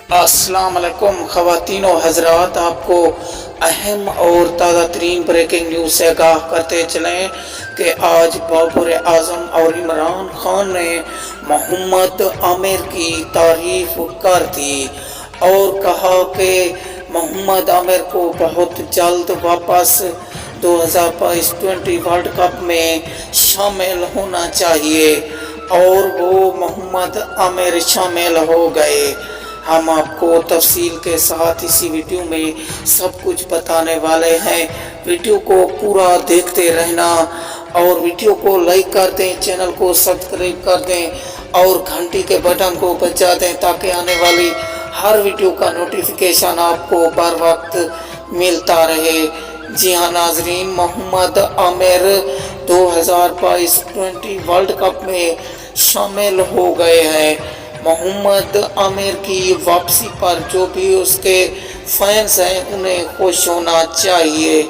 السلام علیکم خواتین و حضرات، آپ کو اہم اور تازہ ترین بریکنگ نیوز سے آگاہ کرتے چلیں کہ آج بابر اعظم اور عمران خان نے محمد عامر کی تعریف کر دی اور کہا کہ محمد عامر کو بہت جلد واپس 2022 ورلڈ کپ میں شامل ہونا چاہیے، اور وہ محمد عامر شامل ہو گئے۔ ہم آپ کو تفصیل کے ساتھ اسی ویڈیو میں سب کچھ بتانے والے ہیں۔ ویڈیو کو پورا دیکھتے رہنا اور ویڈیو کو لائک کر دیں، چینل کو سبسکرائب کر دیں اور گھنٹی کے بٹن کو بجا دیں تاکہ آنے والی ہر ویڈیو کا نوٹیفیکیشن آپ کو بر وقت ملتا رہے۔ جی ہاں ناظرین، محمد عامر 2022 ورلڈ کپ میں شامل ہو گئے ہیں۔ محمد عامر کی واپسی پر جو بھی اس کے فینس ہیں انہیں خوش ہونا چاہیے۔